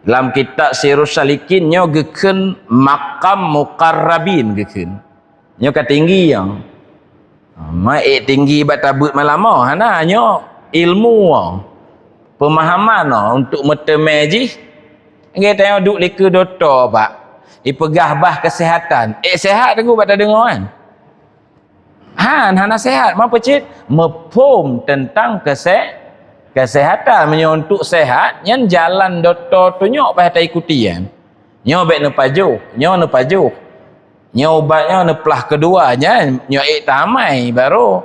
Dalam kitab Sirus Salikin nyo geken makam muqarrabin geken. Nyo tinggi yang. Mai tinggi batabut malama hana nyo ilmu pemahaman untuk metemaji. Ngai tengok duk leka doktor pak. Ipegah bah kesihatan. Sehat aku bata dengar kan. Hana sehat apa cit? Mepom tentang kesehatan untuk sehat nyan jalan doktor tu nyok payah tak ikuti kan. Nyo baik nepajuh, nyo obatnya neplah keduanya nyo tamai baru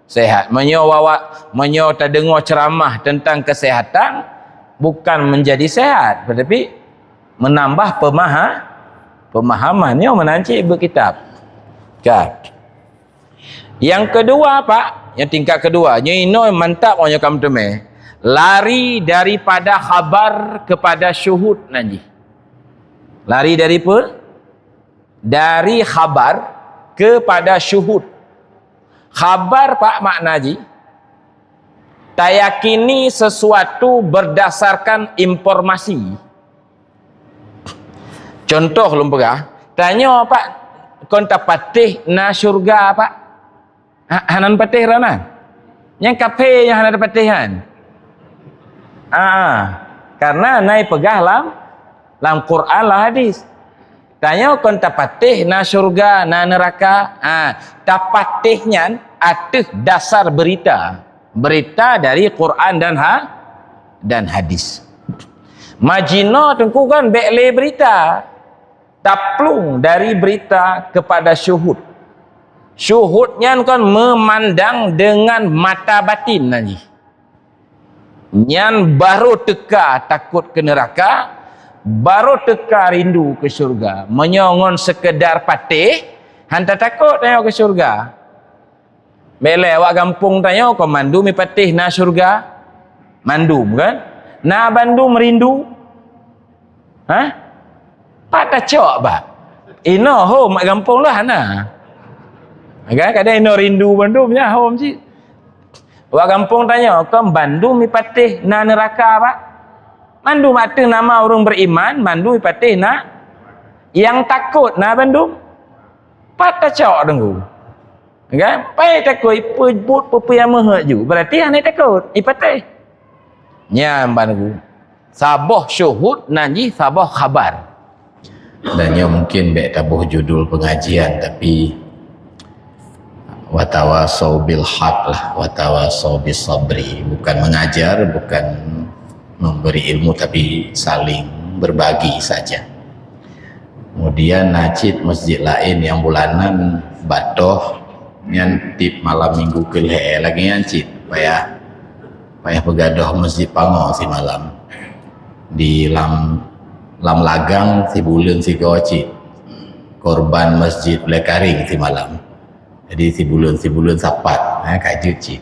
sehat. Menyo tak dengar ceramah tentang kesehatan bukan menjadi sehat tetapi menambah pemahaman nyo menancik berkitab. Kan. Yang kedua pak, yang tingkat kedua, nyo mantap orang kamu temeh. Lari daripada khabar kepada syuhud nanti. Lari dari apa? Dari khabar kepada syuhud. Khabar pak makna ji, tayakini sesuatu berdasarkan informasi. Contoh lumpurah, tanya pak, konta patih na syurga pak? Hanan patih rana? Yang kafe yang hanan patihan? Karena naik pegah lam Quran lah hadis. Tanya kon tapatih na syurga na neraka. Tapatihnya atih dasar berita dari Quran dan hadis. Majina tengku kan bekle berita. Taplung dari berita kepada syuhud. Syuhudnya kan memandang dengan mata batin nanti. Nyan baru teka takut ke neraka, baru teka rindu ke syurga. Menyongon sekedar patih, hantar takut tengok ke syurga. Bila awak kampung tanya, kau mandu mi patih na syurga? Mandum kan? Na bandum rindu? Pada cok ba? Ino ho mak kampung lah na. Kadang ino rindu bandum ya hom cik. Wak kampung tanya, kau Bandung mi patih na neraka pak? Bandung ateng nama orang beriman, Bandung mi patih na yang takut na Bandung. Patah cok dengku. Kan? Pai takut iput pupu yang mehet ju. Berarti ane takut, ipatih. Nya Bandung. Sabah syuhud nanti sabah khabar. Dan mungkin bek tabuh judul pengajian tapi watawasau bil haq lah, watawasau bis sabri, bukan mengajar, bukan memberi ilmu tapi saling berbagi saja. Kemudian najid masjid lain yang bulanan batoh nyantip malam minggu ke lagi nyantip payah begadoh masjid Pango si malam di lam lagang si bulan si kawacit korban masjid Lekaring si malam. Jadi si bulan sapat kajut cik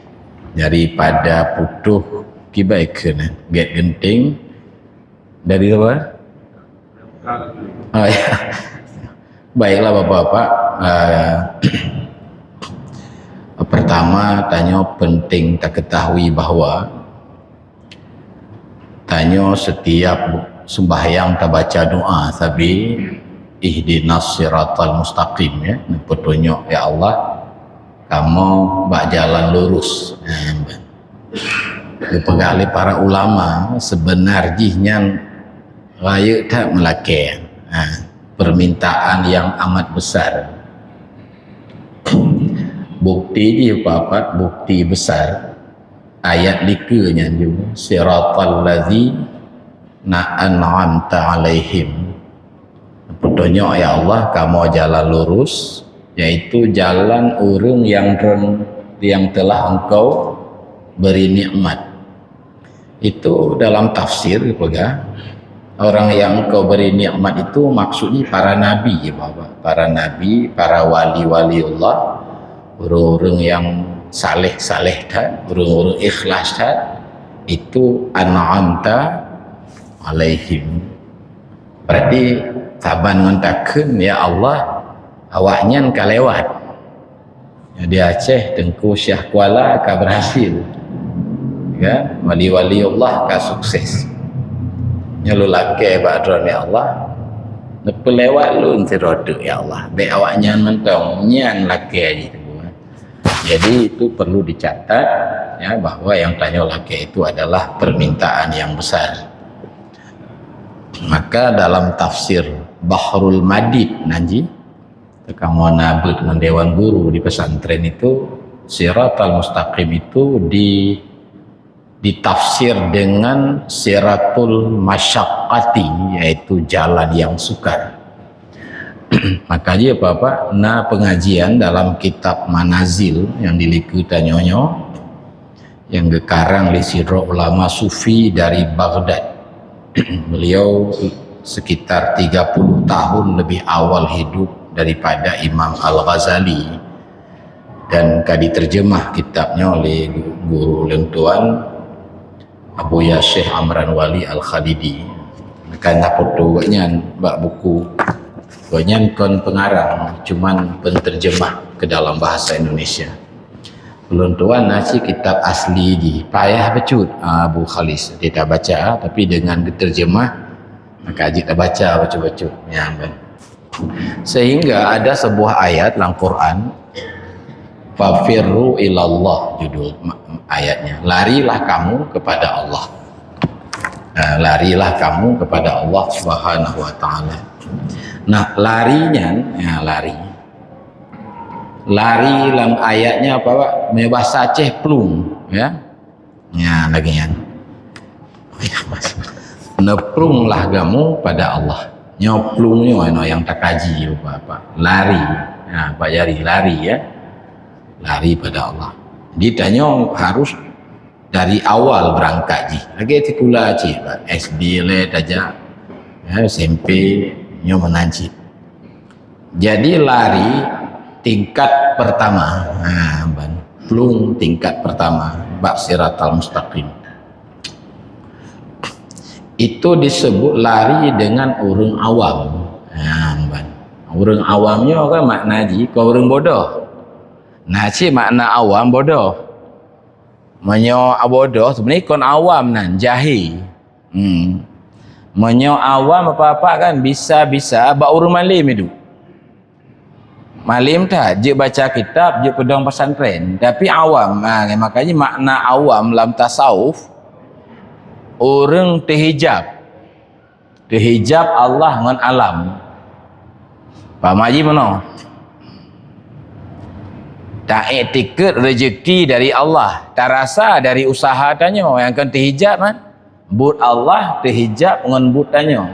daripada putuh kibaikan get genting dari apa? Ya. Baiklah bapak-bapak, pertama tanya penting tak ketahui bahwa tanya setiap sembahyang tak baca doa sabi ihdinas siratal mustaqim ya, petunjuk ya Allah kamu bak jalan lurus. Dipegali para ulama sebenarnya raya tak melakukan permintaan yang amat besar. Bukti dia apa? Bukti besar ayat likanya juga siratal ladzi an'amta alaihim, petunjuk ya Allah kamu jalan lurus, yaitu jalan orang yang telah engkau beri nikmat. Itu dalam tafsir pega orang yang engkau beri nikmat itu maksudnya para nabi ya Bapak, para nabi, para wali-wali Allah, orang-orang yang saleh-saleh dan orang-orang ikhlas dan itu an'amta alaihim. Berarti saban ngontakkeun ya Allah awaknya ka lewat. Ya, di Aceh Tengku Syah Kuala ka berhasil. Ya, wali-wali Allah ka sukses. Nya lu lake badron ya Allah. Nepe lewat lu enti rodok ya Allah. Baik awaknya mentong nyan lake aja. Jadi itu perlu dicatat ya bahwa yang tanya laki itu adalah permintaan yang besar. Maka dalam tafsir Bahrul Madid nanti kamu nabut dengan dewan guru di pesantren itu Siratal Mustaqim itu ditafsir dengan Siratul Masyaqqati, yaitu jalan yang sukar. Makanya Bapak pengajian dalam kitab Manazil yang dilikutan nyonyo yang gekarang li sirro ulama sufi dari Baghdad. Beliau sekitar 30 tahun lebih awal hidup daripada Imam Al-Ghazali, dan diterjemah kitabnya oleh guru lentuan Abu Yasyih Amran Wali Al-Khalidi. Karena fotonya bak buku banyak kon pengarang, cuman penterjemah ke dalam bahasa Indonesia. Belum tuan nasi kitab asli di payah becut Abu Khalis kita baca, tapi dengan diterjemah maka kita baca baca ya kan. Sehingga ada sebuah ayat dalam Quran, fafirru ilallah, judul ayatnya, larilah kamu kepada Allah. Nah, larilah kamu kepada Allah Subhanahu wa taala. Nah, larinya ya lari dalam ayatnya apa Pak? Bahasa Aceh plung ya. Ya lagi kan. Oh ya Mas. Neplunglah kamu pada Allah. Nyoplungnya yang tak kaji Bapak. Lari. Ya, Pak Jari lari ya. Lari pada Allah. Ditanya harus dari awal berangkat ji. Lagi sekolah ji, SD le aja. Ya, SMP nyo menancit. Jadi lari tingkat pertama. Nah, plung tingkat pertama, bak Siratal Mustaqim. Itu disebut lari dengan urang awam. Nah, urang awamnya kan makna ji, kau urang bodoh. Nah, si makna awam bodoh. Menyo bodoh sebenarnya kon awam nan jahil. Menyo awam apa-apa kan bisa bak urang malim itu. Malim tak je baca kitab, je pedang pesantren, tapi awam. Makanya makna awam dalam tasawuf orang terhijab Allah dengan alam. Pak Maji mana? Tak etiket rezeki dari Allah, tak rasa dari usaha tanya yang akan terhijab kan? But Allah terhijab dengan but tanya.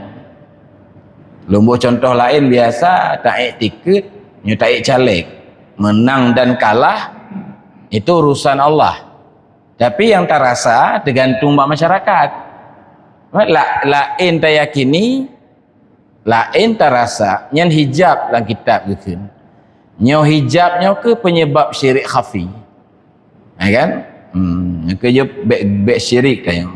Lumbuh contoh lain biasa tak etiket, nyutai caleg, menang dan kalah itu urusan Allah. Tapi yang tak rasa tergantung masyarakat. Lain tak yakini, lain tak rasa. Yang hijab dalam kitab gitu. Nyo hijabnya ke penyebab syirik khafi. Kan? Ke je bek syirik tanya.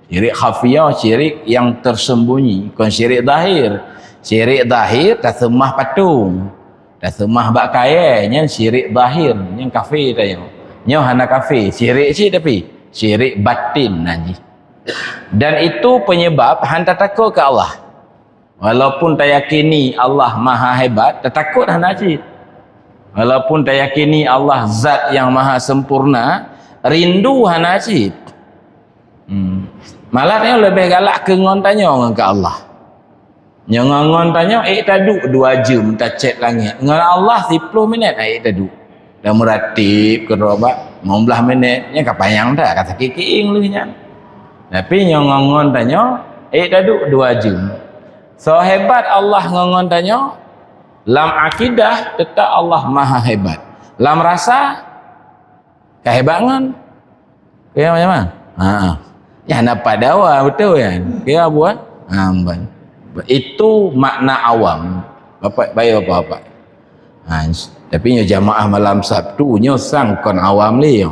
Syirik khafiyah, syirik yang tersembunyi. Bukan syirik zahir. Syirik zahir tak semah patung. Tak semah bak kaya. Yang syirik zahir. Yang kafir tanya. Nyo hana kafir. Syirik sih tapi. Syirik batin nanti. Dan itu penyebab hanta takut ke Allah. Walaupun tak yakini Allah maha hebat, tak takut hana sih. Walaupun tak yakini Allah zat yang maha sempurna, rindu hana sih. Malah dia lebih galak ke ngon tanya ke Allah. Yang ngon tanya, taduk 2 jam tak cek langit. Ngon Allah 10 minit, taduk. Dah meratib ke robak, 15 minit. Yang kapayang dah, kata kiking lu nya. Tapi yang ngon tanya, taduk 2 jam. So hebat Allah ngon tanya, lam akidah tetap Allah maha hebat. Lam rasa, kehebangan. Kaya macam mana? Ya nak padawa betul kan? Kira buat itu makna awam. Bapak bayi apa? Tapi nya jamaah malam Sabtu nya sang kon awam li.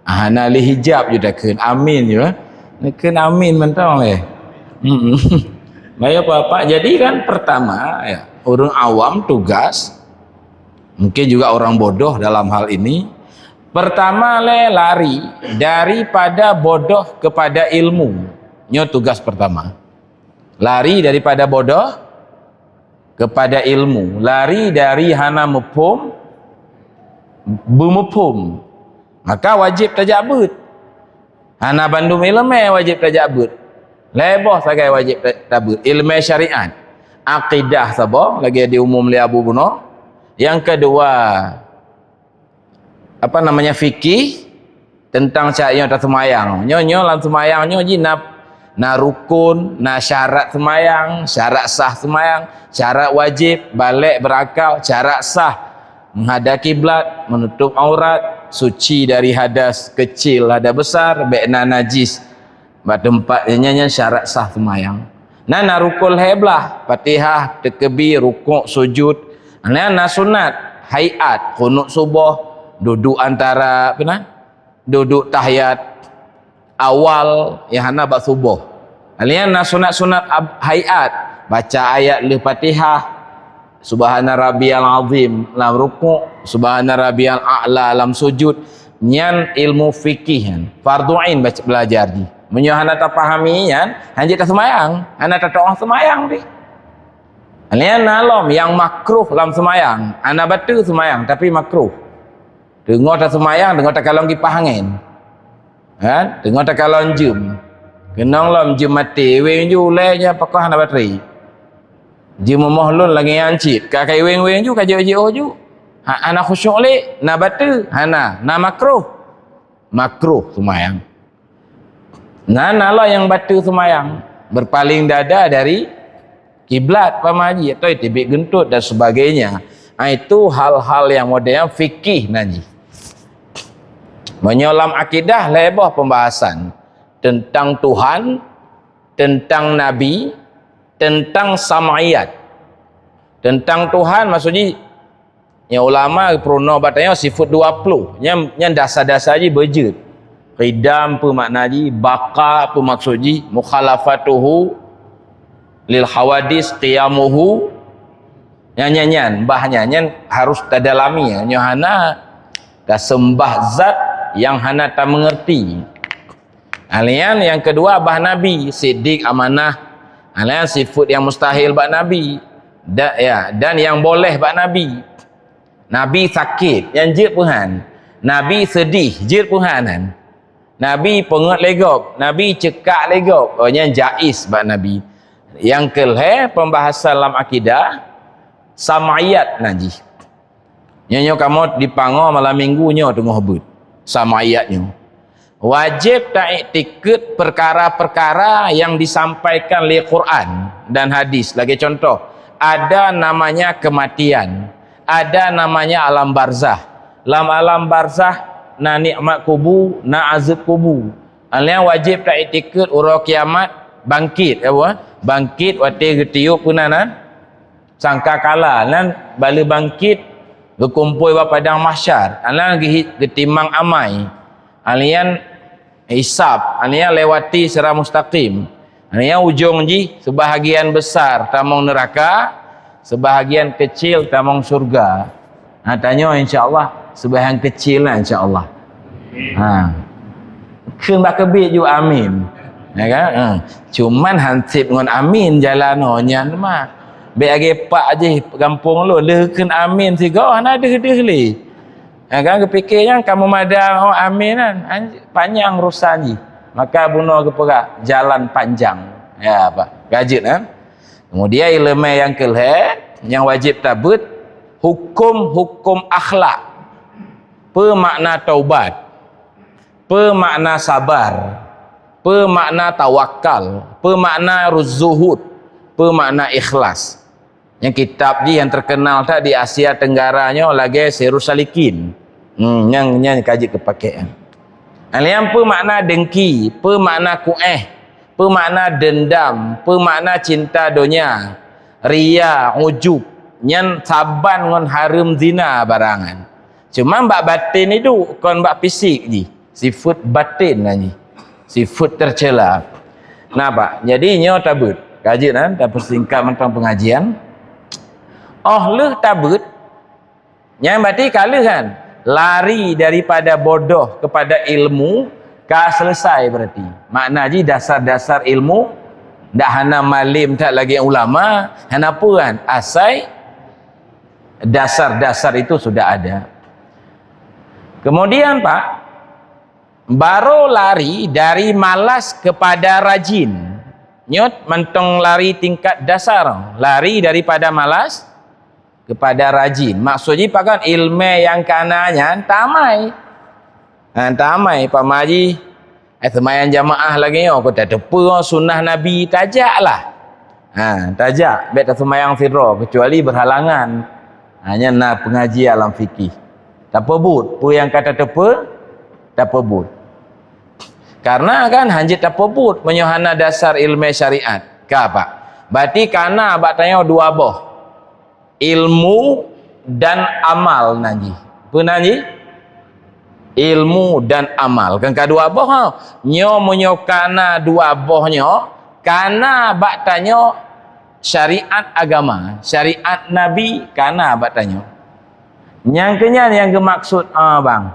Hana li hijab je dah keun amin je. Keun amin mentang le. Baik apa-apa. Jadi kan pertama ya, orang awam tugas, mungkin juga orang bodoh dalam hal ini. Pertama lari daripada bodoh kepada ilmu. Nyo tugas pertama. Lari daripada bodoh kepada ilmu. Lari dari hana mepum bumepum. Maka wajib tajabut. Hana bandum ilmu wajib tajabut. Lebih sebagai wajib tabut ilmu syariat, akidah sabar lagi diumum li Abu Buno. Yang kedua apa namanya fikih tentang syariat semayang. Nyo dalam semayang nyo ji na rukun, na syarat semayang, syarat sah semayang, syarat wajib, balik berakal, syarat sah menghadap kiblat, menutup aurat, suci dari hadas kecil, hadas besar, baikna najis. Tempatnya syarat sah semayang. Nana rukul heblah, Fatihah, takbir, rukuk, sujud. Nana sunat, hayat, qunut subuh, duduk antara apa nah? Duduk tahiyat awal yang hana bak subuh. Nana sunat hayat, baca ayat li Fatihah, Subhana rabbiyal azim lam rukuk, Subhana rabbiyal a'la lam sujud. Nyan ilmu fikih, fardu ain belajar di. Menyo hana tak pahami kan, hanya tak semayang, hana tak doa semayang di. Alian nalom yang makruh dalam semayang, hana batu semayang tapi makruh. Dengar tak semayang, dengar tak kalong kipah angin. Kan? Dengar tak kalong jum. Kenang lom jum mati, weng ju lehnya pakah hana bateri. Jum mohlun lagi ancit, kakai weng ju kajo ju. Hana khusyuk le, na batu, hana, na makruh. Makruh semayang. Nanalah yang batu semayang berpaling dada dari kiblat pamaji atau tibik gentut dan sebagainya. Itu hal-hal yang modern fikih nanti. Menyolam akidah lebih pembahasan tentang Tuhan, tentang Nabi, tentang sam'iyat. Tentang Tuhan maksudnya yang ulama prono batanya sifat 20. Yang dasar-dasar je berjut. Qidam apa makna ji, baqa apa maksud ji, mukhalafatuhu lil hawadis, qiyamuhu nyanyian bahnya nyan harus tadalami ya. Hana dah sembah zat yang hana tak mengerti. Alian yang kedua bah nabi, siddiq, amanah. Alian sifat yang mustahil bak nabi. Dan yang boleh bak nabi. Nabi sakit, yang jir Tuhan. Nabi sedih, jir Tuhan. Nabi pengat legop, Nabi cekak legop. Oh, yang jaiz bak Nabi. Yang kelih pembahasan dalam akidah sam'iyat naji. Nyo kamu dipango malam minggunya tengah but. Sam'iyatnya. Wajib tak iktikad perkara-perkara yang disampaikan oleh Quran dan hadis. Lagi contoh, ada namanya kematian, ada namanya alam barzah. Dalam alam barzah na nikmat kubur, na azab kubur. Alian wajib tak iktikad urang kiamat bangkit apa? Bangkit wate getiup punanan sangka kala nan bala bangkit berkumpul pada padang mahsyar. Alian getimang amai. Alian hisab, alian lewati secara mustaqim. Alian ujung ji sebahagian besar tamong neraka, sebahagian kecil tamong surga. Tanya insya-Allah sebahagian kecil lah insya-Allah. Keun bak kebit ju amin. Ya kan? Cuman hansip ngon amin jalan nyan mah. Be age pak je kampung lu leukeun amin siga ana deh le. Ya kan kepikirnya kamu madang oh amin kan panjang urusan ji. Maka bunuh keperak jalan panjang. Ya apa? Gajit kan? Kemudian ilmu yang kelih yang wajib tabut hukum-hukum akhlak. Pemakna taubat, pemakna sabar, pemakna tawakal, pemakna zuhud, pemakna ikhlas. Yang kitab ni yang terkenal tak di Asia Tenggaranya lagi Sirus Salikin. Yang kaji kepakean. Alian pemakna dengki, pemakna kueh, pemakna dendam, pemakna cinta dunia, ria, ujub, yang saban ngon harum zina barangan. Cuma bak batin itu kon bak fisik ji. Sifat batin lah ni. Sifat tercela. Nampak? Jadi nyo tabut. Kaji kan, dapat singkat tentang pengajian. Oh leh tabut. Yang berarti kala kan lari daripada bodoh kepada ilmu, ka selesai berarti. Makna ji dasar-dasar ilmu dak hana malim tak lagi ulama, hana apa kan? Asai dasar-dasar itu sudah ada. Kemudian Pak, baru lari dari malas kepada rajin. Nyot mentong lari tingkat dasar, lari daripada malas kepada rajin. Maksudnya Pak kan ilmu yang kananya tamai. Tamai Pak Maji semayang jamaah lagi aku tak tepa sunnah Nabi tajaklah. Tajak bet semayang firra kecuali berhalangan. Hanya nak pengaji alam fikih. Tak pebut, pu yang kata tepa tak pebut. Karena kan hanjit tak pebut menyohana dasar ilmu syariat. Ka Pak? Berarti karena abak tanya dua boh. Ilmu dan amal nanti. Apa nanti? Ilmu dan amal. Kan kedua boh ha. Nyo menyokana dua bohnya karena abak tanya syariat agama, syariat Nabi karena abak tanya. Yang kenya yang maksud bang.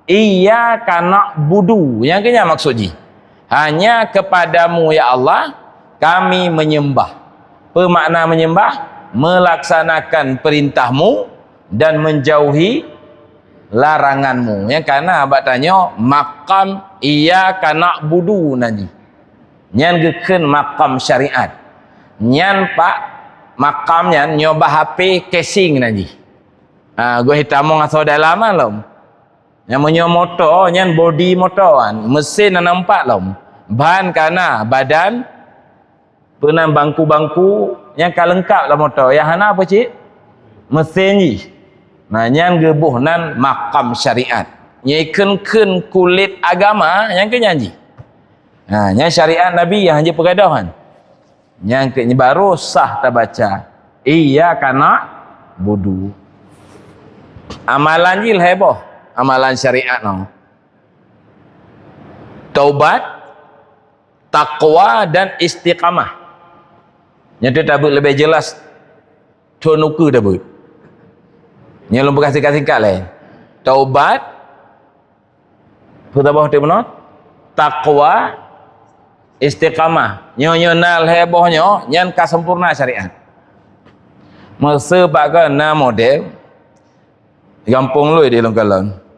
Iya kana budu. Yang kenya maksud ji. Hanya kepadamu ya Allah kami menyembah. Apa makna menyembah? Melaksanakan perintahmu dan menjauhi laranganmu. Yang karena abak tanya makam iya kana budu nanti. Nyan geken makam syariat. Nyan Pak makamnya nyoba HP casing nanti. Gue hitam ngasau dalaman lom. Yang punya motor, yang body motor kan. Mesin nampak lom. Bahan kana badan, penam bangku-bangku, yang kalengkap lah motor. Yang hana apa cik? Mesin ni. Nah, yang gebuhnan makam syariat. Yang ken kulit agama, yang ke nyanyi. Nah, yang syariat Nabi yang hanya pergadahan. Yang ke baru sah tak baca. Iya kana budu. Amalan jil heboh. Amalan syariat no. Taubat, takwa dan istiqamah. Yang tu tabut lebih jelas. Tonuku tabut. Yang lupa kasih-kasih lah. Taubat, putar bawah tu benar. Takwa, istiqamah. Nyo nal hebohnya, nyan ka sempurna syariat. Masa pak kan na model. Gampung lui di longkalon.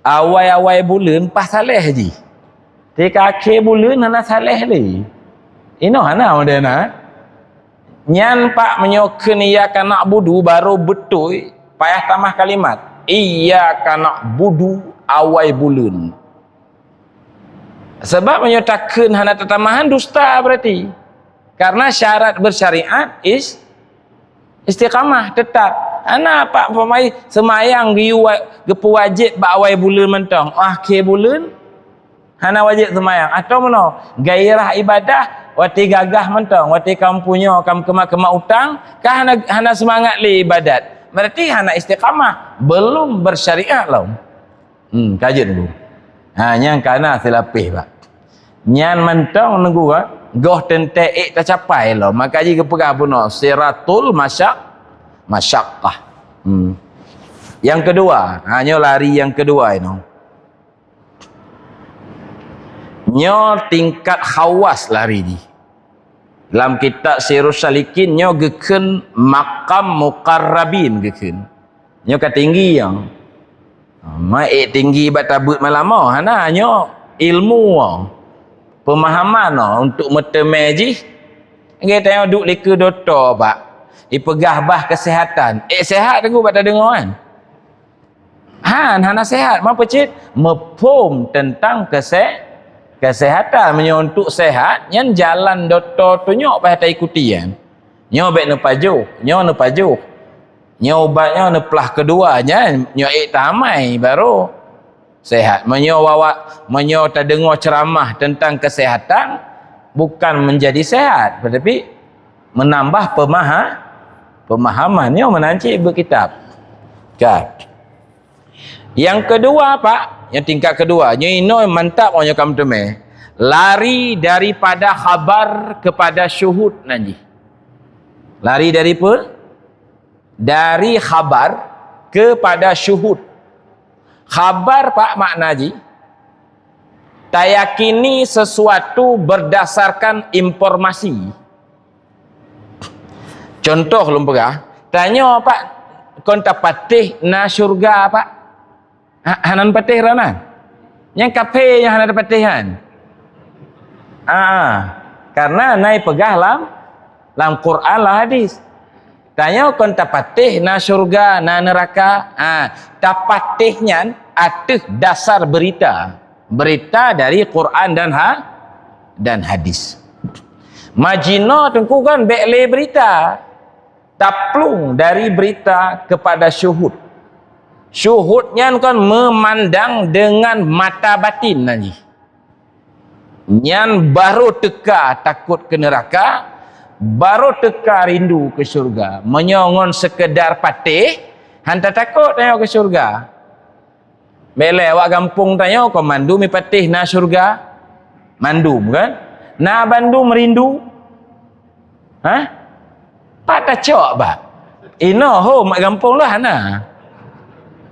Awai-awai bulan pas saleh haji. Tika akhir bulan hana saleh li. Ino hana modena. Nyan Pak menyoken iyyaka na'budu baru betul payah tambah kalimat. Iyyaka na'budu awai bulan. Sebab menyatakan hana tetamahan dusta berarti. Karena syarat bersyariat istiqamah tetap. Ana Pak pemai semayang gepu wajib bak awal bulan mentang. Akhir bulan hana wajib semayang. Atau mana? Gairah ibadah wati gagah mentang, wati kamu punya, kamu kemak utang, kah hana semangat li ibadat. Berarti hana istiqamah, belum bersyariat lah. Kajian dulu. Yang kana silapih Pak. Nyan mentang nunggu goh tenteik tercapai lah. Maka jika pegah puno siratul masyaqqah. Yang kedua, hanya lari yang kedua ini. Nyo tingkat khawas lari ni. Dalam kitab Sirus Salikin nyo geken makam muqarrabin geken. Nyo ka tinggi yang. Mai tinggi batabut malama hana nyo ilmu pemahaman untuk metemaji. Kita tengok duk leka doktor Pak. Ipegah bah kesihatan. Sehat aku tak dengar kan? Hana sehat. Apa cik? Mefhum tentang kesihatan. Untuk sehat, yang jalan doktor tunjuk pada ikuti kan. Nyo bet ne pajuh. Nyo ubatnya ne pelah keduanya. Nyo tamai baru sehat. Menyo tak dengar ceramah tentang kesihatan bukan menjadi sehat, tetapi menambah pemahamannya menancik berkitab. Kan? Yang kedua Pak, yang tingkat kedua, nyo ino mantap onyo kam teme. Lari daripada khabar kepada syuhud nanti. Lari dari khabar kepada syuhud. Khabar Pak makna ji, tayakini sesuatu berdasarkan informasi. Contoh lumpegah, tanya Pak, kon tak patih na syurga Pak? Hanan patih rana? Yang kafe yang hanan patihan? Karena naik pegah lam Quran lah hadis. Tanya kon tak patih na syurga na neraka? Tapatihnya atih dasar berita dari Quran dan hadis. Majina tengku kan bekle berita, taplung dari berita kepada syuhud. Syuhudnya kan memandang dengan mata batin nanti. Nyan baru teka takut ke neraka, baru teka rindu ke syurga. Menyongon sekedar patih, hantar takut tanya ke syurga. Bele awak kampung tanya kau mandu mi patih na syurga. Mandum kan? Na bandum merindu. Pak tak cok Pak. Ino home mak kampung lah na.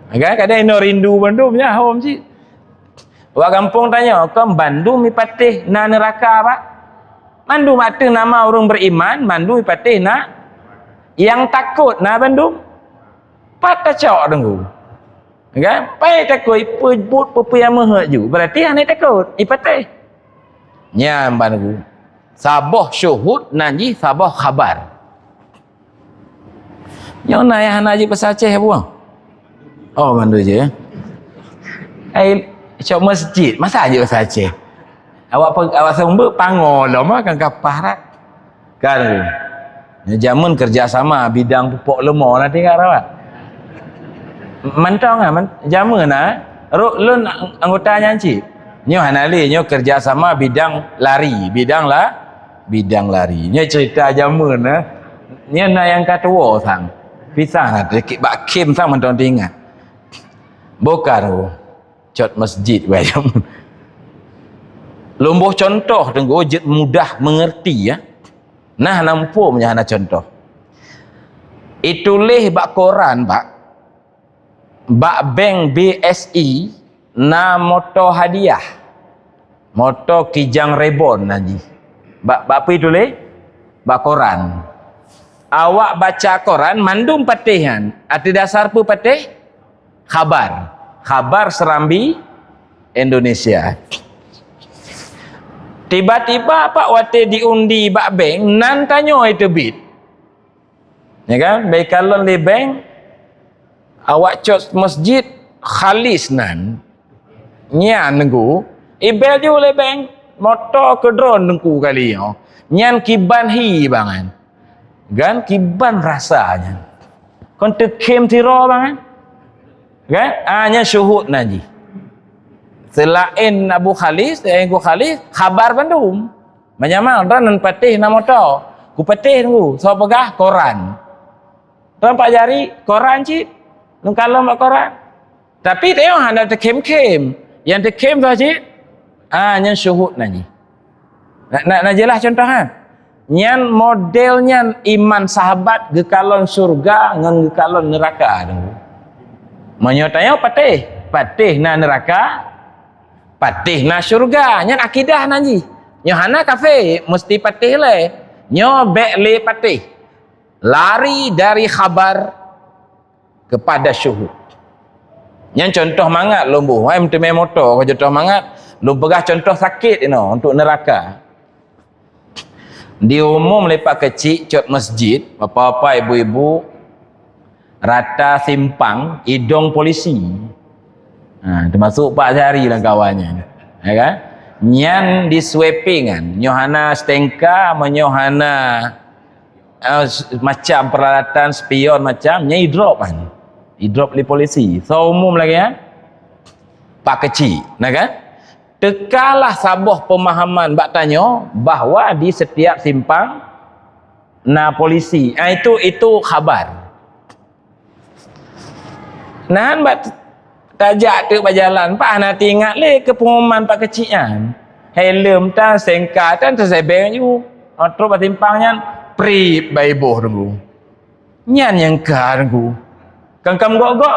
Kan kadang ino rindu bandum nya home si. Awak kampung tanya, kau bandum mi patih na neraka Pak? Mandu mata nama orang beriman, mandu mi patih na yang takut na bandum. Pak tak cok dengku. Kan? Pai takut iput pupu yang mahaju. Berarti ane takut ipatih. Nya bandku. Sabah syuhud nanti sabah khabar. Yang nak yang haji pasal Aceh buang. Oh mandu je. Cok masjid, masa aja pasal Aceh. Awak sumber pangol lama kan kapah rat. Kan. Zaman kerjasama bidang pupuk lemah nanti kat rawat. Mantong zaman lun anggota nyanci. Nyo hanali nyo kerjasama bidang lari, bidang lari. Nyo cerita zaman nyo na yang katua sang. Pisah nak dekik bak kim sang mentong ingat. Bukan cot masjid bayam. Lumbuh contoh tenggo jet mudah mengerti ya. Nah nampu punya hana contoh. Itulih bak koran Pak. Bak bank BSI na moto hadiah. Moto Kijang Rebon nanti. Bak apa itulih? Bak koran. Awak baca koran mandum patihan. Arti dasar pu patih khabar serambi Indonesia. Tiba-tiba Pak wate diundi bak bank nan tanyo itu bit. Ya kan? Baik kalau di bank awak cot masjid khalis nan. Nya nengku ibel je oleh bank motor ke drone nengku kali yo. Nyan kiban hi bangan. Kan kiban rasanya. Kon tekem tiro bangan. Kan? Hanya syuhud nanti. Selain Abu Khalis, khabar bandum. Menyamal dan patih na motor. Ku patih tu, so pegah koran. Tuan Pak Jari, koran cik. Nung kalau mak koran. Tapi tengok hanya tekem-kem. Yang tekem tu cik. Yang syuhud nanti. Nak jelas contoh kan? Yang modelnya iman sahabat gekalon surga ngan gekalon neraka tu. Menyotanya patih na neraka, patih na syurga. Yang akidah nanti. Yang hana kafe mesti patih le. Nyo bek le patih. Lari dari khabar kepada syuhud. Yang contoh mangat lombu. Hai mesti main motor kau contoh mangat. Lu pegah contoh sakit untuk neraka. Di umum lepak kecil cot masjid, bapa-bapa ibu-ibu rata simpang hidung polisi. Termasuk Pak Zari lah kawannya. Ya kan? Nyan di sweepingan, nyohana stengka, menyohana macam peralatan spion macam nya drop kan. Drop di polisi. So umum lagi ya. Pak kecil, nah kan? Tekalah sabah pemahaman bak tanyo bahawa di setiap simpang na polisi. Itu khabar. Nah bak tajak tu berjalan Pak nanti ingat le ke pengumuman Pak kecil kan. helm tan sengka tan tersebeng ju terus patimpangnya prip baiboh tunggu nyan yang kar tunggu kangkam gok-gok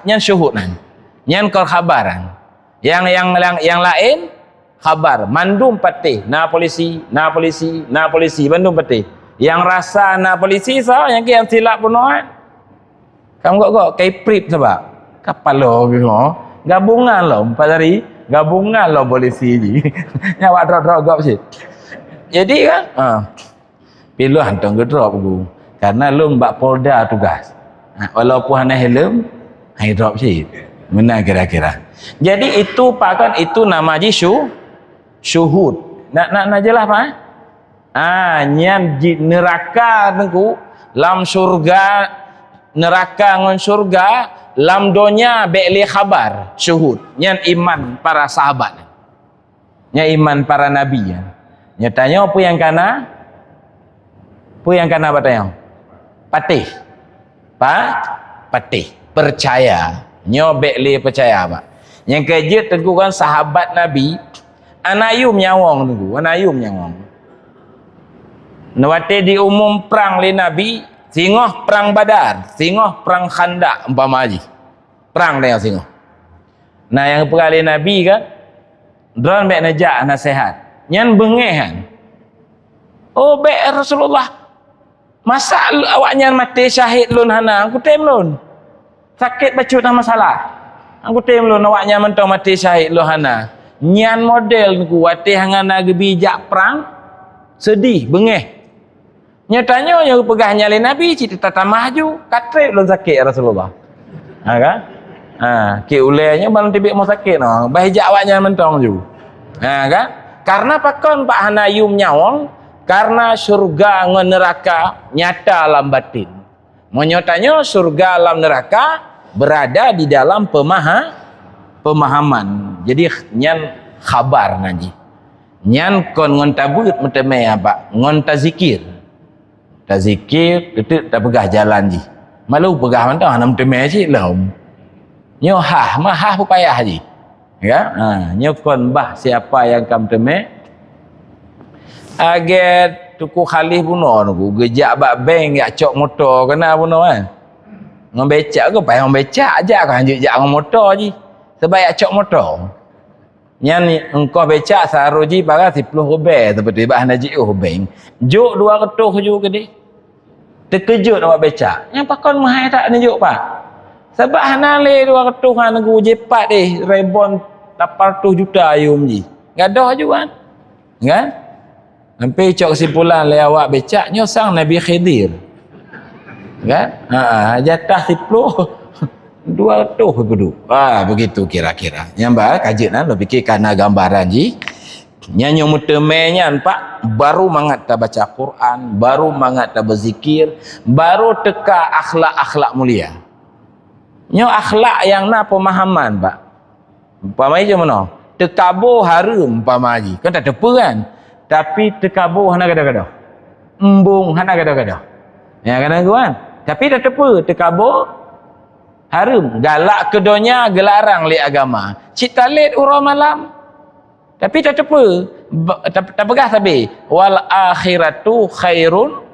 nyan syuhud nyan kor khabaran yang lain khabar mandum patih na polisi mandum patih yang rasa na polisi yang silap pun kamu gok kai prip sebab kapal lo gitu gabungan lo 4 hari gabungan lo polisi ni nyawa drop gok sih jadi kan pilu hantong ke drop aku karena lu mbak polda tugas walaupun hanya helm hai drop sih mana kira-kira jadi itu pakan itu nama ji syuhud nak jelas pak nyan neraka tengku lam surga neraka ngon surga lam donya be'li khabar syuhud nyan iman para sahabat nyan iman para nabi nyatanya apa yang kana batayang patih patih percaya nyo be'li percaya pak yang kejut tengku kan sahabat nabi anayum nyawang tengku anayum nyawang nawate diumum perang li nabi singoh perang badar singoh perang khandak umpama haji perang dengan singoh nah yang perali nabi kan dron bek najak nasihat nyan bengehan oh bek Rasulullah masa awak nyan mati syahid lun hana aku tem lun sakit bacut nama masalah aku tem lun awak nyan mentau mati syahid lun hana nyan model ku wate hangan nagi bijak perang sedih bengeh nyatanya yang pegah nyali nabi cerita tamah ju katrip lun sakit Rasulullah kan ke ulenya balon tibik mau sakit no bahijak awaknya mentong ju kan karena pakon pak hanayum nyawang karena surga ngan neraka nyata alam batin menyatanya surga alam neraka berada di dalam pemahaman jadi nyan khabar ngaji nyan kon ngon tabut meteme apa ngon tazikir itu tak pegah jalan ji malu pegah mentang hanam temeh cik lah nyo mah payah ji ya nyo kon bah siapa yang kam temeh aget tuku khalih puno nuku gejak bak bank ya cok motor kena puno kan ngom becak ke payah ngom becak aja kan jak ngom motor ji sebab ya cok motor nyan engkau becak saroji para 10 rubel seperti bah naji bank juk 2 ketuh ju ke dik terkejut awak becak yang pakon mahal tak nunjuk pak sebab hanale 2 ketuh negu jepat rebon 800 juta ayum ji gadah juga kan sampai cok kesimpulan le awak becak nyosang Nabi Khidir kan jatah 10 2 ketuh kudu begitu kira-kira yang kajian lo fikir karena gambaran ji nyanyi mutemenya pak baru mangat ta baca Quran baru mangat ta berzikir baru teka akhlak mulia nyo akhlak yang na pemahaman pak umpama je mana tekabo harum umpama haji kan tak depa kan tapi tekabo hana gadah-gadah embung hana gadah-gadah ya kan tapi tak depa tekabo harum galak kedonya gelarang li agama cita lid urang malam tapi tak tak pegah sabi wal akhiratu khairun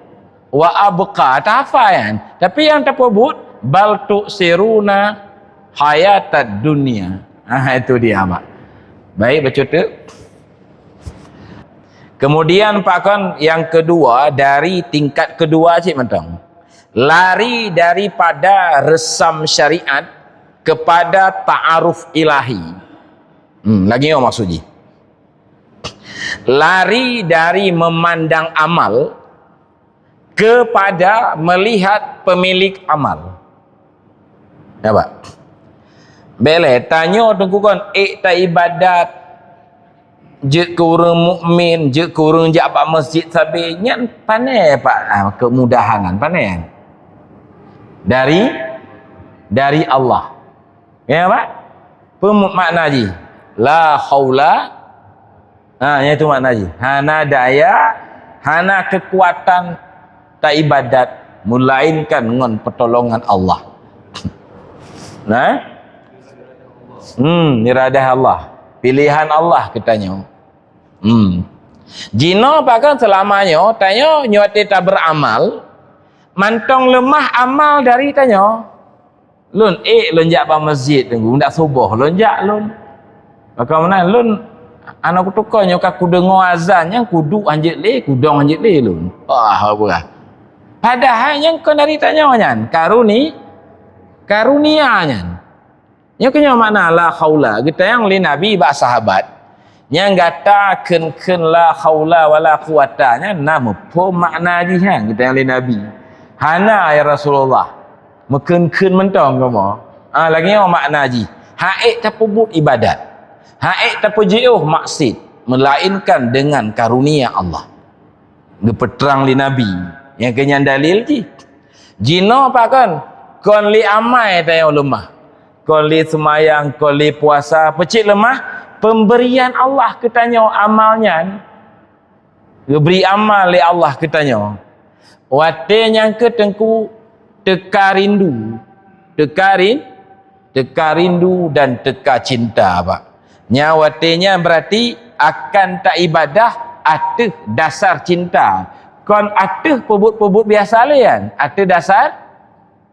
wa abqa tak hafal kan tapi yang tak sebut bal tu'siruna hayatad dunia itu dia mak baik baca tu kemudian pakon yang kedua dari tingkat kedua cik mentang lari daripada resam syariat kepada ta'aruf ilahi lagi yang maksudnya lari dari memandang amal kepada melihat pemilik amal ya pak bele tanya tunggu kan tak ibadat je kurang mukmin je kurang jabat masjid sabenya pandai pak kemudahan pandai dari Allah ya pak pemakna ji la haula itu makna je hana daya hana kekuatan tak ibadat melainkan dengan pertolongan Allah iradah Allah pilihan Allah katanya. Jina pakan selamanya tanya nyuati tak beramal, mantong lemah amal dari tanya. Lun lun jak pa masjid tunggu ndak subuh lun jak lun. Maka mana lun anak kutukannya aku dengar azannya kudu anjit le kudong anjit le lun. Apa. Padahal yang kau dari tanya nyan karunianya. Nya kenya makna la haula kita yang li nabi ba sahabat yang kata ken la haula wala quwata nya nama po makna ji hang kita yang li nabi hana ya Rasulullah meken mentong kamu lagi yang makna ji haik tapubut ibadat haik tapujiuh maksud melainkan dengan karunia Allah gepeterang li nabi yang kenya dalil ji jino pakan kon li amai tayo lemah kon li semayang, kon li puasa, pecik lemah, pemberian Allah katanya amalnya. Beri amal li Allah katanya. Wate yang ketengku teka rindu. Teka rindu dan teka cinta, Pak. Nya watenya berarti akan tak ibadah ateh dasar cinta. Kon ateh pebut-pebut biasa lian, ateh dasar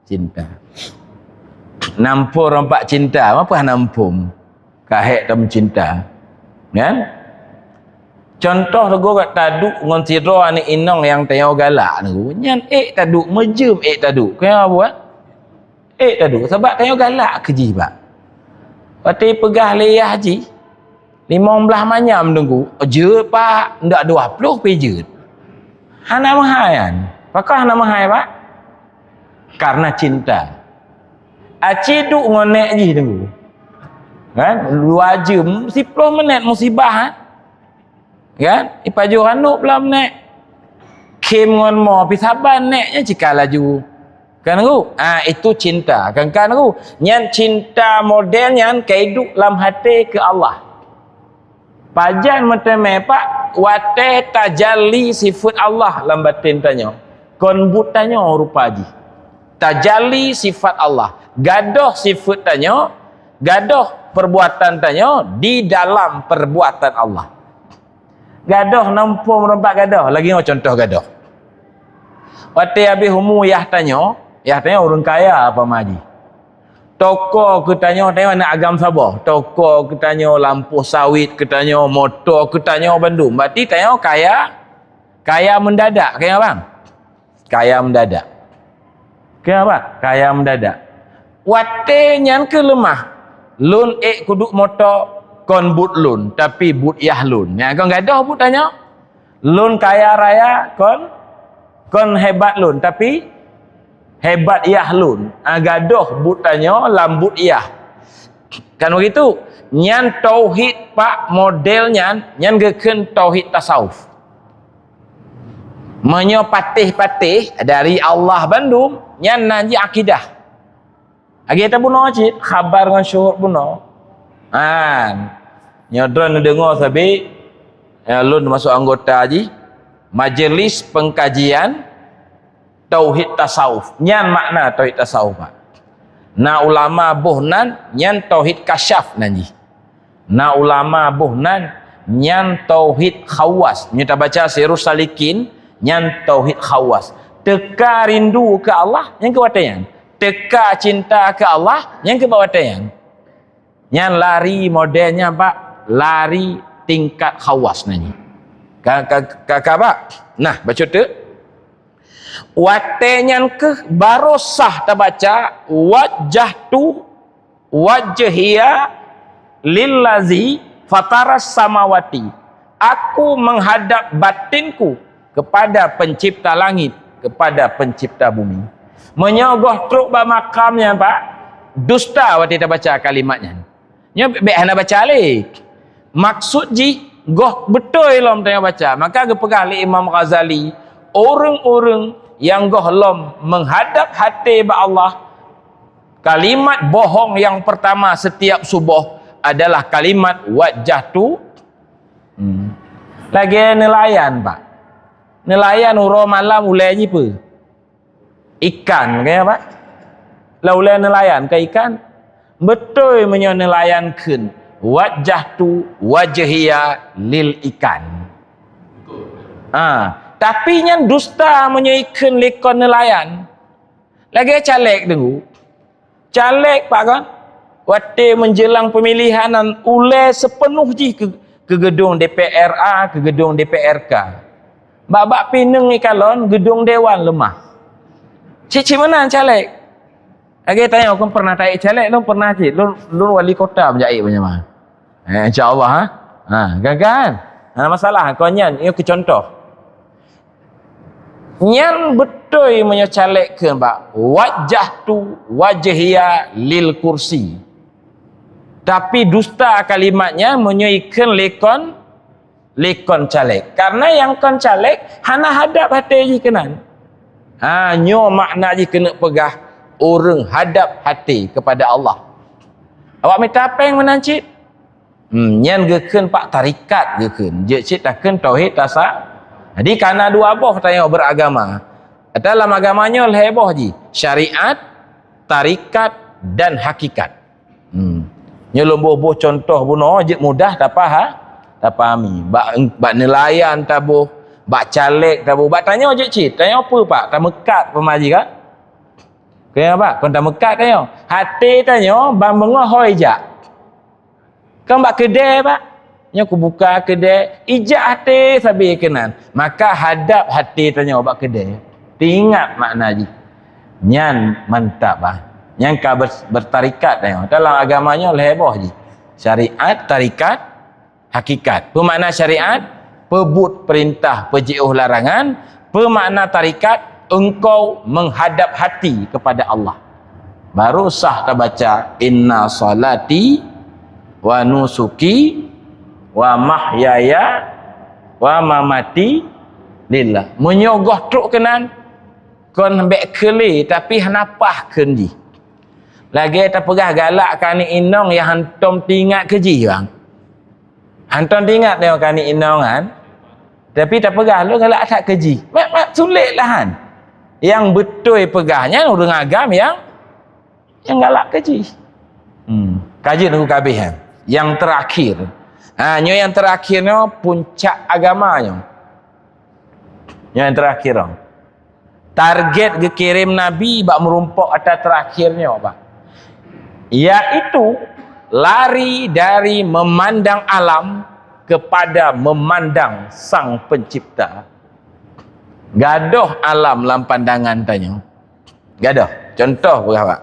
cinta. Nampur rompak cinta apa nampum kahek tam cinta kan contoh rego kat taduk ngon siro ani inong yang tayau galak tu nyan taduk mejem taduk kaya buat taduk sebab tayau galak keji pak pati pegah leyah ji 15 manyam tunggu je pak ndak 20 pejut hana mahayan pakah hana mahai pak karena cinta aciduk ngonek je tunggu kan 2 jam 10 minit musibah kan ipaju ranuk pula minit kem ngon mo pisaban neknya jika laju kan tu itu cinta kan tu nyan cinta model nyan kaiduk lam hati ke Allah pajan meteme pak wate tajalli sifat Allah lam batin tanya kon butanyo rupa ji tajalli sifat Allah gadoh sifat tanya gadoh perbuatan tanya di dalam perbuatan Allah gadoh nampu merempak gadoh lagi ngo contoh gadoh wate habis humu yah tanya orang kaya apa maji toko ketanya nak agam Sabah toko ketanya lampu sawit ketanya motor ketanya Bandung berarti tanya kaya mendadak kaya bang kaya mendadak kaya apa kaya mendadak wate nyan ke lemah lun kuduk motor kon but lun tapi but yah lun ya kon gadah but tanya lun kaya raya kon hebat lun tapi hebat yah lun gadoh but tanya lambut yah kan begitu nyan tauhid pak model nyan geken tauhid tasawuf menyopatih-patih dari Allah Bandung nyan nanti akidah kita bunuh cik khabar dengan syuhud bunuh nyodron dengar sabi lun masuk anggota ji majlis pengkajian tauhid tasawuf nyan makna tauhid tasawuf pak na ulama buhnan nyan tauhid kasyaf nanji na ulama buhnan nyan tauhid khawas kita baca Sirus Salikin nyan tauhid khawas teka rindu ke Allah yang kewatanya teka cinta ke Allah yang kebawatan yang lari modelnya pak lari tingkat khawas nani kakak pak nah baca tu watenya ke barosah tabaca wajah tu wajhiya lillazi fataras samawati aku menghadap batinku kepada pencipta langit kepada pencipta bumi menyogoh truk ba makamnya pak dusta waktu kita baca kalimatnya nya be hana baca alik maksud ji goh betul lom tanya baca maka gepegah li Imam Ghazali orang-orang yang goh lom menghadap hati ba Allah kalimat bohong yang pertama setiap subuh adalah kalimat wajah tu lagi nelayan pak nelayan uro malam ulai ni pe ikan kaya apa? Laulai nelayan ke ikan? Betul menyo nelayan kun. wajjahtu wajhiya lil ikan. Tapi nyan dusta menyoikan lekon nelayan. Lagi caleg dulu. Caleg pak kan? Waktu menjelang pemilihan ulai sepenuh je ke gedung DPRA, ke gedung DPRK. Bak-bak pineng ikalon gedung dewan lemah. Cik mana caleg? Lagi tanya, kau pernah taik caleg? Lu pernah cik? Lu wali kota menjahit punya mah. InsyaAllah gagal. Masalah kau nyan, ini ke contoh. Nyan betul menyocalekkan pak wajah tu wajhiya lil kursi, tapi dusta kalimatnya menyoikan lekon caleg, karena yang kon caleg hana hadap hati je kenan. Nyo makna je kena pegah orang hadap hati kepada Allah. Awak minta apa yang menancit? Nyan geken pak tarikat geken je cik takkan tauhid tasak. Jadi karena dua boh tanya beragama. Dalam agamanya heboh je. Syariat, tarikat dan hakikat. Nyelomboh contoh buno je mudah tak pahami. Bak nelayan tabuh, bak caleg tabuh. Bak tanya je cik, tanya apa pak? Tak mekat pemaji kah? Kaya apa? Kau tak mekat tanya. Hati tanya bang mengohoi jak. Kau bak kedai pak? Nya aku buka kedai, ijak hati sabi kenan. Maka hadap hati tanya obak kedai. Tingat makna ji. Nyan mantap Nyan ka bertarikat tanya. Dalam agamanya heboh ji. Syariat, tarikat, hakikat. Pemakna syariat, pebut perintah, pejiuh larangan. Pemakna tarikat, engkau menghadap hati kepada Allah. Baru sah kita baca inna salati wa nusuki wa mahyaya wa mamati lillah. Menyogoh truk kenan kon ambek keli tapi hanapah kendi. Lagi tak pegah galak kani inong yang hantom tingat keji bang. Hantom tingat tengok kani inong kan. Tapi tak pegah lu galak tak keji. Mak sulitlah han. Yang betul pegahnya orang agam yang galak keji. Kaji tunggu kabeh kan. Yang terakhir. Nyo yang terakhirnya puncak agamanya. Nyo yang terakhir. Target dikirim Nabi bak merumpok atas terakhirnya pak. Yaitu lari dari memandang alam kepada memandang Sang Pencipta. Gadoh alam dalam pandangan tanya. Gadoh. Contoh berapa?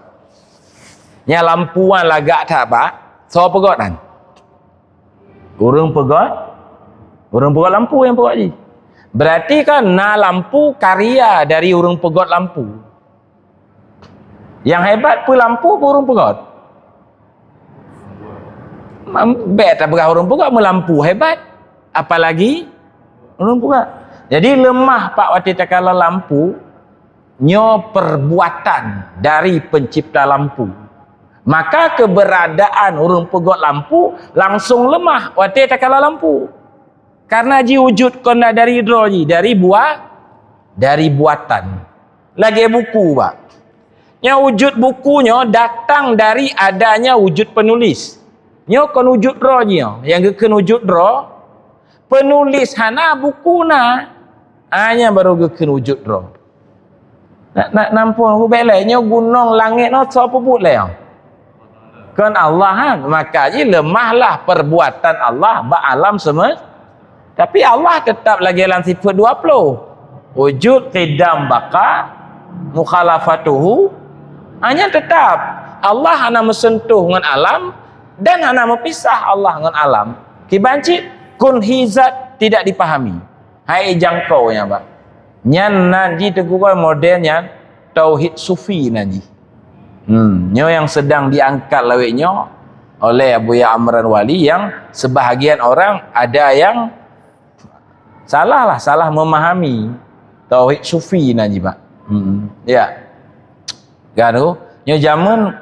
Nya lampuan lagak tak pak. So pegot kan? Orang pegot lampu yang pegot je. Berarti kan lampu karya dari orang pegot lampu. Yang hebat pun lampu pun orang pegot. Bet tak berah orang pegot melampu hebat. Apalagi orang pegot. Jadi lemah pak waktu tak kala lampu. Nyo perbuatan dari pencipta lampu. Maka keberadaan orang pegot lampu langsung lemah waktu tak kala lampu. Karena ji wujud kena dari hidroji, dari buatan. Lagi buku pak. Nya wujud bukunya datang dari adanya wujud penulis. Nya kon wujud roji yang geken wujud ro. Penulis hana buku na. Hanya baru geken wujud ro. Nak nampun aku belanya gunung langit no siapa buat lah. Kan Allah kan, maka je lemahlah perbuatan Allah ba alam semesta. Tapi Allah tetap lagi dalam sifat 20. Wujud qidam baqa mukhalafatuhu. Hanya tetap Allah hanya mensentuh dengan alam dan hanya memisah Allah dengan alam. Kibanci kun hizat tidak dipahami. Hai jangkaunya pak. Nyan nanti tegurai modelnya tauhid sufi nanti. Nyo yang sedang diangkat lawiknya oleh Abu Ya Amran Wali yang sebahagian orang ada yang salah memahami tauhid sufi nanti pak. Ya. Ganu, nyo zaman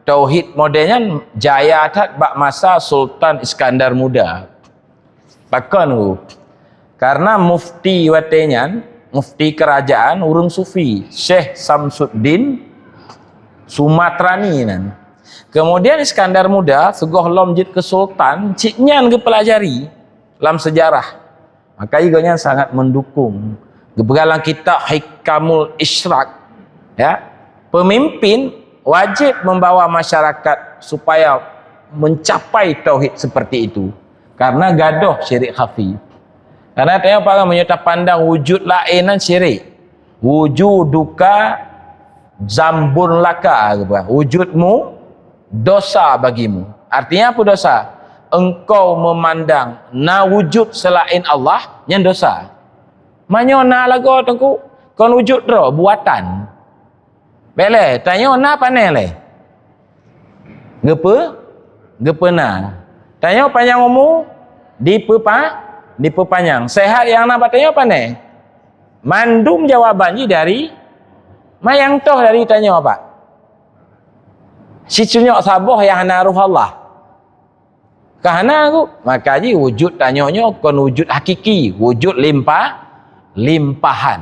tauhid modelnya jaya atat bak masa Sultan Iskandar Muda. Bahkan karena mufti watenya, mufti kerajaan urung sufi, Syekh Samsuddin Sumatrani nan. Kemudian Iskandar Muda suguh lom jid ke sultan, ciknya ke pelajari dalam sejarah. Maka iganya sangat mendukung. Gebegalang kitab Hikamul Isyraq, ya. Pemimpin wajib membawa masyarakat supaya mencapai tauhid seperti itu. Karena gaduh syirik khafi. Karena tengok para menyata pandang wujud lainan syirik. Wujuduka zambun laka, wujudmu dosa bagimu. Artinya apa dosa? Engkau memandang na wujud selain Allah yang dosa. Manyo na lagu tengku kon wujud ro buatan. Bele tanya na panel le. Gepe na. Tanya panjang umur diperpanjang. Sehat yang nak tanya panel. Mandum jawabannya dari mayang toh dari tanya apa? Si cunyok saboh yang naruh Allah. Kahana aku maka ji wujud tanyanya kon wujud hakiki, wujud limpahan.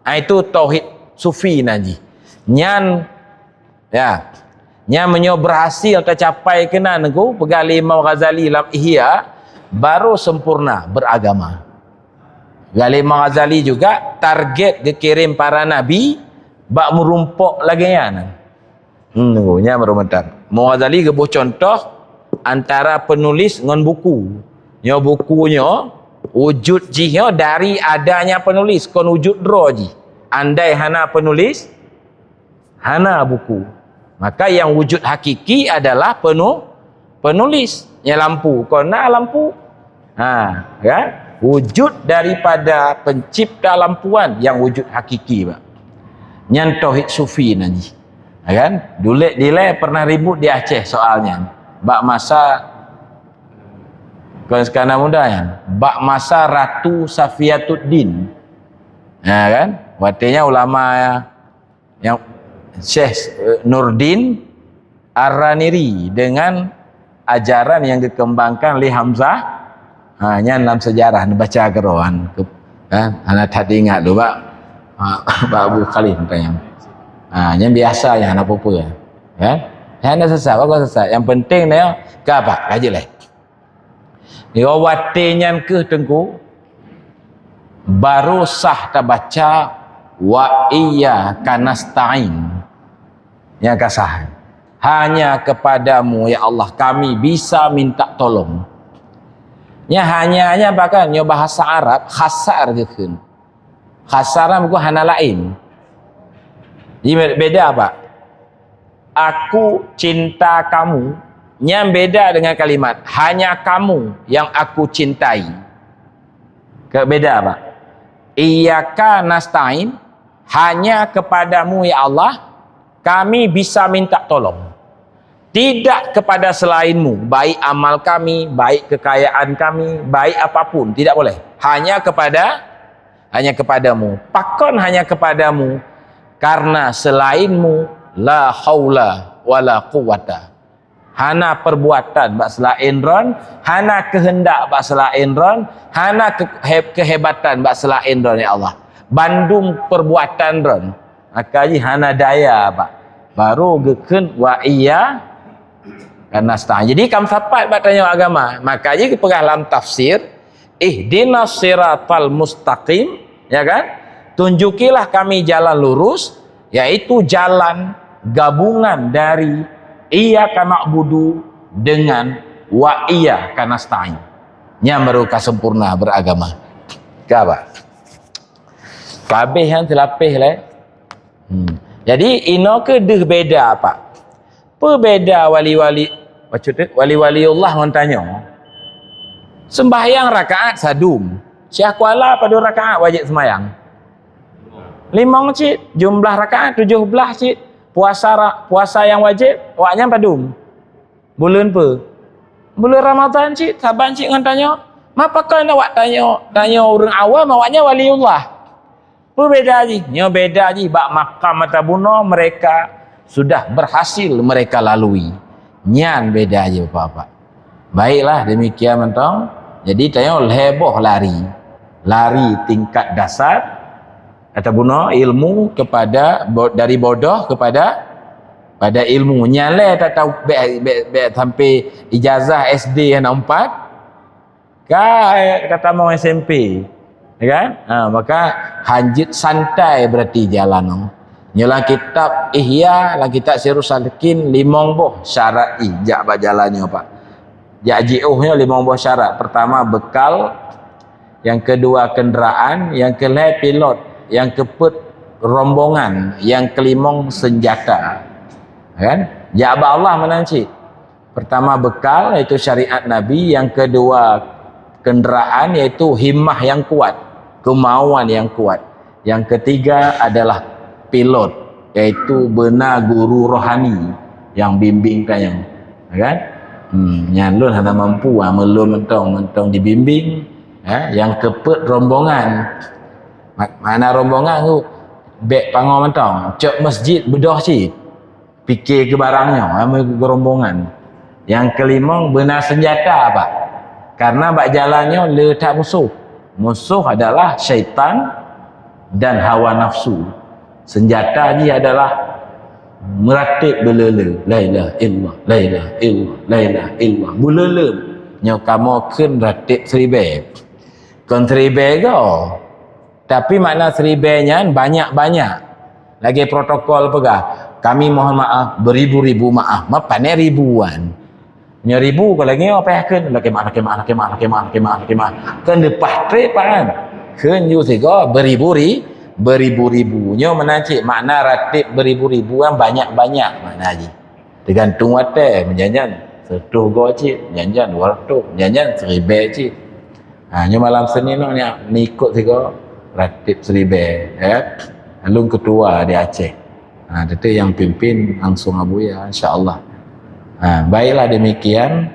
Itu tauhid sufi nanti. Nyan menyo berhasil tercapai kena neku pegali Imam Ghazali dalam Ihya baru sempurna beragama. Gali Imam Ghazali juga target dikirim para nabi bak merumpuk lagi ya. Nya merumentar. Imam Ghazali gebuh contoh antara penulis dengan buku. Nyo bukunya wujud jihnya dari adanya penulis kon wujud dro ji. Andai hana penulis hana buku, maka yang wujud hakiki adalah penulis yang lampu. Kona lampu, kan? Wujud daripada pencipta lampuan yang wujud hakiki, pak. Yang tauhid sufi nanti, kan? Dulu dilai pernah ribut di Aceh soalnya. Bak masa sekarang muda ya. Bak masa Ratu Safiatuddin, kan? Waktunya ulama yang Syekh Nurdin Ar-Raniri dengan ajaran yang dikembangkan oleh Hamzah. Yang dalam sejarah baca gerohan kan anak tak ingat tu pak Abu Khalid tanya. Yang biasa yang apa-apa ya. Kan? Yang ada sesat, apa sesat. Yang penting dia ke apa? Kaji lah. Dia watinya ke tengku baru sah terbaca wa iyyaka nasta'in. Yang kasah hanya kepadamu ya Allah kami bisa minta tolong. Ya hanya bahkan nyo bahasa Arab khasar gitu. Khasaran buku hana lain. Jadi beda apa? Aku cinta kamu. Yang beda dengan kalimat hanya kamu yang aku cintai. Beda apa? Iyyaka nasta'in, hanya kepadamu ya Allah kami bisa minta tolong. Tidak kepada selainmu, baik amal kami, baik kekayaan kami, baik apapun, tidak boleh. Hanya kepadamu. Pakon hanya kepadamu, karena selainmu la haula wala quwata. Hana perbuatan bak selain ron, hana kehendak bak selain ron, hana kehebatan bak selain ron ya Allah. Bandung perbuatan ron. Maka hana daya pak. Baru geken wa iya karena setengah. Jadi kam sapat bak tanya agama. Maka je dalam tafsir ihdinas siratal mustaqim, ya kan? Tunjukilah kami jalan lurus, yaitu jalan gabungan dari iyyaka na'budu dengan wa iyyaka nasta'in. Nya meruka sempurna beragama. Apa? Kabeh yang telapih le. Jadi ino ke deh beda apa? Perbeda wali-wali Allah ngontanya. Sembahyang rakaat sadum. Syekh kuala pada rakaat wajib sembahyang. 5 cik, jumlah rakaat 17 cik. Puasa yang wajib waknya padum. Bulan pe? Bulan Ramadan cik, saban cik ngontanya. Mapa kau nak awak tanya orang awam awaknya waliullah. Berbeda ji, nyo beda ji bak makam matabuno mereka sudah berhasil mereka lalui. Nyan beda aja Bapak. Baiklah demikian mentong. Jadi tanya heboh lari tingkat dasar ataupun ilmu kepada dari bodoh kepada pada ilmu nyale tak tahu be sampai ijazah SD yang empat kata mau SMP kan maka hanjit santai berarti jalan no. Nyalah kitab Ihya lah kitab Sirus Salikin 5 buah syarat jak berjalannya pak. Jak jiuhnya 5 buah syarat. Pertama bekal, yang kedua kenderaan, yang kelima pilot, yang keempat rombongan, yang kelima senjata. Kan? Jak Allah menanci. Pertama bekal iaitu syariat Nabi, yang kedua kenderaan iaitu himmah yang kuat, kemauan yang kuat. Yang ketiga adalah pilot, iaitu benar guru rohani yang bimbing kayang, kan? Nyalun hanya mampu, melun mentong dibimbing. Yang keempat rombongan. Mana rombongan tu? Bek panggil mentong, cek masjid bedah cik, fikir ke barangnya, ke rombongan. Yang kelima benar senjata apa? Karena bak jalannya letak musuh. Musuh adalah syaitan dan hawa nafsu. Senjata dia adalah meratib belele la ilaha illallah la ilaha illallah la ilaha illallah belele nyo kamu ken ratib seribe kon seribe go tapi makna seribenya banyak-banyak lagi protokol pegah kami mohon maaf beribu-ribu maaf pandai ribuan nyo ribu kalau lagi apa ken lagi maaf kan depan trepan ken you sego beribu-ribunya menancik makna ratib beribu-ribuan banyak-banyak makna haji tergantung wate menjanjan 100 go cik menjanjan 200 menjanjan 1000 cik nyo malam Senin ni ikut sego ratib 1000 alun ketua di Aceh itu yang pimpin langsung Abu ya insyaallah baiklah demikian